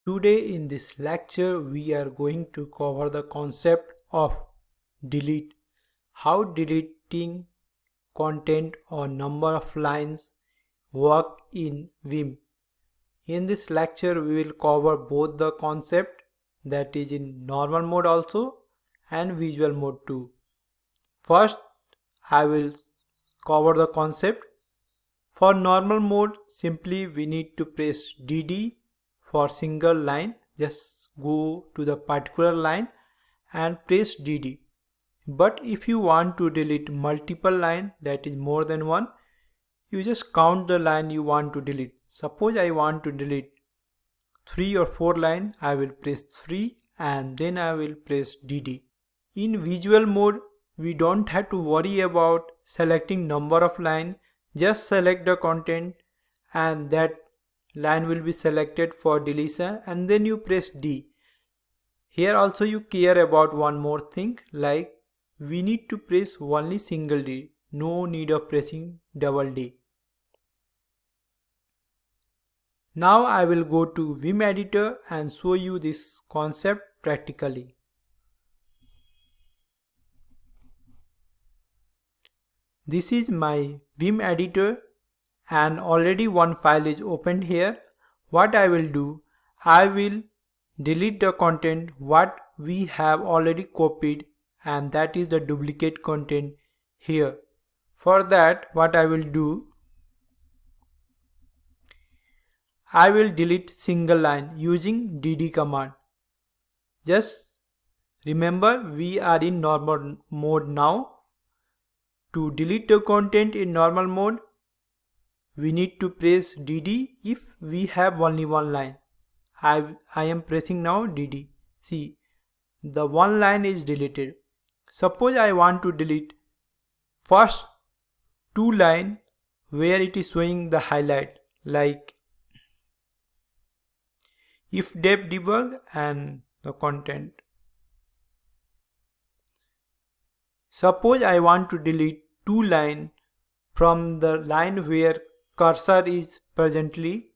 Today in this lecture we are going to cover the concept of delete, how deleting content or number of lines work in VIM. In this lecture we will cover both the concept, that is in normal mode also and visual mode too. First I will cover the concept. For normal mode, simply we need to press DD for single line. Just go to the particular line and press DD. But if you want to delete multiple line, that is more than one, you just count the line you want to delete. Suppose I want to delete 3 or 4 line, I will press 3 and then I will press DD. In visual mode, we don't have to worry about selecting number of line. Just select the content and that line will be selected for deletion and then you press D. Here also you care about one more thing, like we need to press only single D, no need of pressing double D. Now I will go to VIM editor and show you this concept practically. This is my VIM editor and already one file is opened here. What I will do, I will delete the content what we have already copied, and that is the duplicate content here. For that, what I will do, I will delete single line using DD command. Just remember we are in normal mode now. To delete the content in normal mode, we need to press DD if we have only one line. I am pressing now DD. See, the one line is deleted. Suppose I want to delete first 2 line where it is showing the highlight, like if dev debug and the content. Suppose I want to delete 2 line from the line where cursor is presently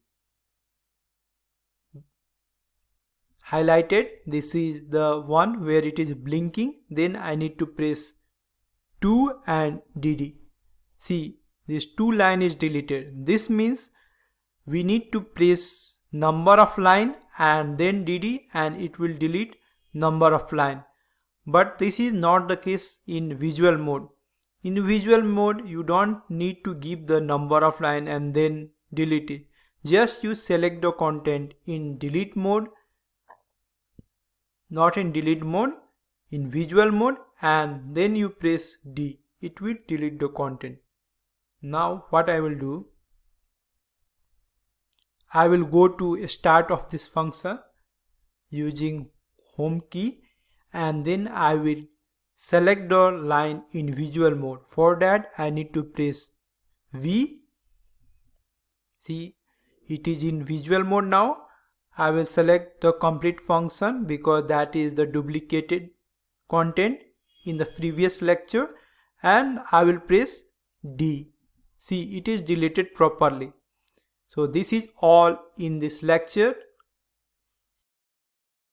highlighted. This is the one where it is blinking. Then I need to press 2 and DD. See, this 2 line is deleted. This means we need to press number of line and then DD and it will delete number of line. But this is not the case in visual mode. In visual mode, you don't need to give the number of line and then delete it. Just you select the content in delete mode, not in delete mode, in visual mode, and then you press D. It will delete the content. Now what I will do, I will go to start of this function using home key and then I will select the line in visual mode. For that I need to press V. See, it is in visual mode now. I will select the complete function because that is the duplicated content in the previous lecture, and I will press D. See, it is deleted properly. So this is all in this lecture.